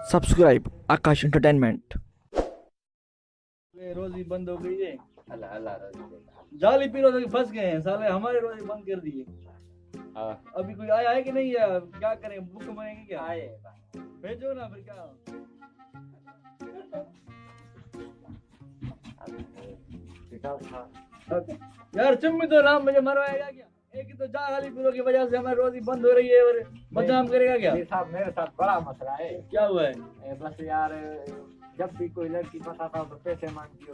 Subscribe आकाश entertainment. रोजी बंद हो गई है। अल्लाह अल्लाह रोजी जाली पीरो तो फंस गए हैं साले, हमारे रोजी बंद कर दिए। हाँ अभी कोई आया है कि नहीं है? क्या करें, बुक बनेंगे क्या? आए भेजो ना फिर क्या। यार चुम्मी तो राम मुझे मरवाएगा क्या? एक ही तो जाली पीरो की वजह से हमारी रोजी बंद हो रही है और बदनाम करेगा क्या? मेरे साथ बड़ा मसला है। क्या हुआ है? बस यार जब भी कोई लड़की बताता हूँ तो पैसे मांगती हो,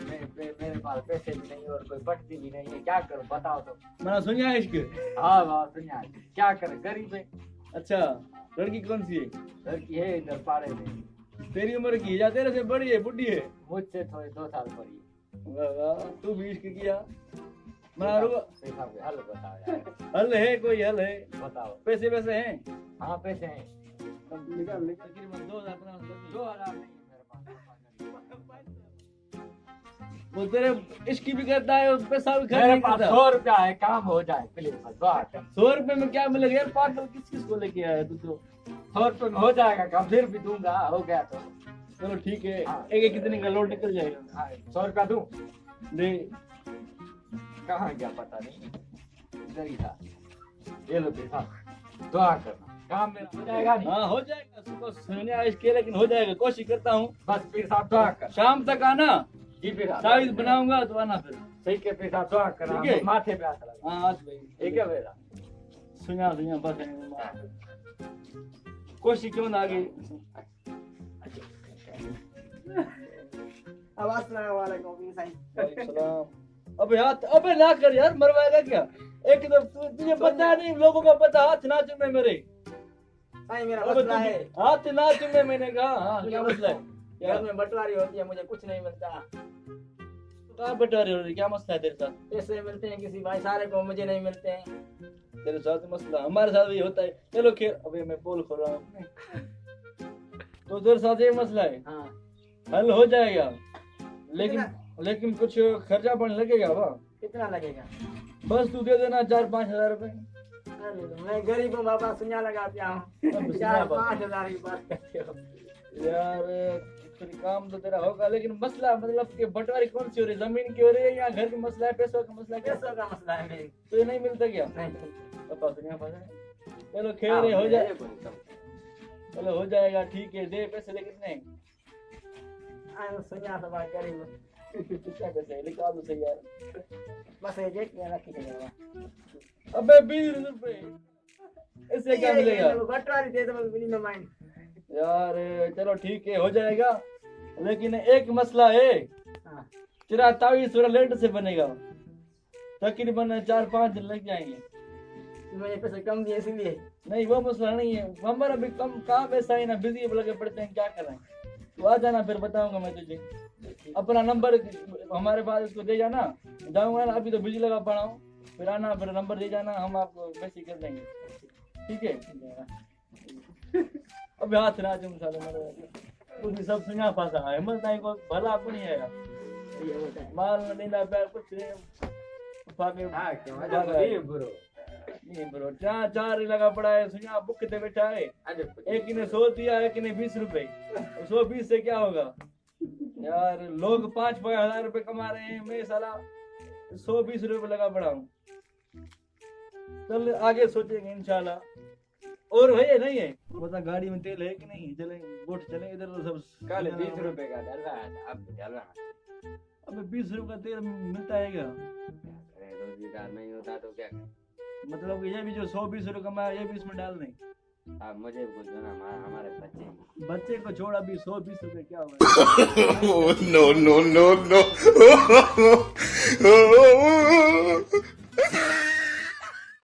मेरे पास पैसे भी नहीं और कोई पटती भी नहीं है, क्या करूँ बताओ तो। मैंने सुना इश्क। हाँ वाह सुनिया, क्या करे गरीब है। अच्छा, लड़की कौन सी है? लड़की है इधर पाड़े में। तेरी उम्र की या तेरे से बड़ी है, बुढ़ी है? मुझसे थोड़े 2 साल बड़ी है। वाह वाह, तू भी इश्क किया। हल हल बताओ यार, है, कोई हल है? बताओ। पैसे वैसे हैं? हाँ पैसे हैं। तकरीबन 2000 2000 नहीं है मेरे पास। वो तेरे इश्क भी करता है और पैसा भी खर्च मेरे नहीं पास करता। 100 रुपया है, काम हो जाए प्लीज बस बात। 100 रुपए में क्या मिलेगा यार? पागल किस को लेके आया तू तो? 100 रुपये में हो जाएगा काम, फिर भी दूंगा, हो गया तो। चलो ठीक है, हाँ। एक कितने का लोड निकल जाएगा? हाँ, 100 रुपया दूं? दे। कहाँ गया पता नहीं, इधर ही था। ये लो पैसा, दुआ करना, काम मेरा हो जाएगा नहीं। हाँ हो जाएगा, सुबह सोने इश्क है लेकिन हो जाएगा, कोशिश करता हूँ। बस फिर साहब दुआ कर। शाम तक आना, जी फिर साइज बनाऊंगा तो आना फिर। ठीक है, फिर साहब दुआ करना, ठीक है। माथे पे हाथ लगा। हाँ आज भाई ठीक है मेरा। सुना बस कोशिश क्यों ना आगे। अबे हाथ, अबे ना कर यार, मरवाएगा क्या? एक तो तुझे पता नहीं, लोगों को पता, हाथ ना चुमे मेरे। मेरा अबे मसला है, हाथ ना चुमे, मैंने कहा। हाँ क्या मसला है? घर में बंटवारी होती है, मुझे कुछ नहीं मिलता। कहाँ बंटवारी हो रही? क्या मसला है तेरे साथ? पैसे मिलते हैं किसी भाई सारे को, मुझे नहीं मिलते हैं। तेरे साथ मसला, हमारे साथ भी होता है। चलो खैर, अबे मैं पोल खोल रहा हूँ। तो तेरे साथ ये मसला है, हाँ हल हो जाएगा, लेकिन कुछ खर्चा पानी लगेगा वाह। कितना लगेगा? बस तू दे देना 4-5 हजार रुपए। अरे मैं गरीब हूँ बाबा, सुनिया लगाते हूँ। अब सुनिया 4-5 हजार की बात करते हो यार। फिर काम तो तेरा होगा, लेकिन मसला मतलब कि बंटवारी कौन सी हो रही है? जमीन की हो रही है या घर का मसला है? पैसों का मसला है? पैसों का मसला है मेरे। तो ये नहीं मिलता क्या? नहीं पता सुनिया चलो खैर हो जाए, चलो हो जाएगा, ठीक है। दे पैसे, दे कितने? सुनिया सब गरीब हूँ। कितना पैसे है? निकाल दो सही यार। बस ये देख के रखी देगा। अबे 20 रुपए, इससे क्या मिलेगा बंटवारी दे दो मिनिमम माइंड। यार? चलो ठीक है, हो जाएगा, लेकिन एक मसला है। हाँ। तेरा तावीज़ थोड़ा लेट से बनेगा, तकरीबन 4-5 दिन लग जाएंगे। मुझे पैसे कम दिए इसलिए। नहीं वो मसला नहीं है, हमारा भी कम काम ऐसा ही ना, बिजी लगे पड़ते हैं, क्या करें। तो आ जाना, फिर बताऊंगा मैं तुझे। अपना नंबर हमारे पास इसको दे जाना, जाऊंगा ना, अभी तो बिजी लगा पड़ा हूँ। फिर आना, फिर नंबर दे जाना, हम आपको मैसेज कर देंगे, ठीक है? अभी हाथ ना तुम साले मेरे, सब सुना फंसा है। हिम्मत नहीं को भला आपको नहीं आएगा, माल नहीं ना प्यार कुछ नहीं ब्रो। 4 लगा पड़ा है, सुनिया बुक कितने बैठा है? एक ने 100 दिया, एक ने 20 रुपए। 120 से क्या होगा यार? लोग 5-5 हजार रुपए कमा रहे हैं, मैं साला 120 रुपए लगा पड़ा हूँ। चल आगे सोचेंगे इंशाल्लाह। और भैया नहीं है बता, गाड़ी में तेल है कि नहीं? चले बोट चले इधर तो सब। कल 20 रुपए का डल रहा है, अब डल रहा है। अबे 20 रुपए का तेल मिलता है क्या? रोजगार नहीं होता तो क्या करें? मतलब कि ये भी जो 120 रुपए कमाया, ये भी इसमें डाल नहीं। आप मुझे कुछ दो ना, हमारे बच्चे को छोड़, अभी 120 रुपए क्या होगा? no no no no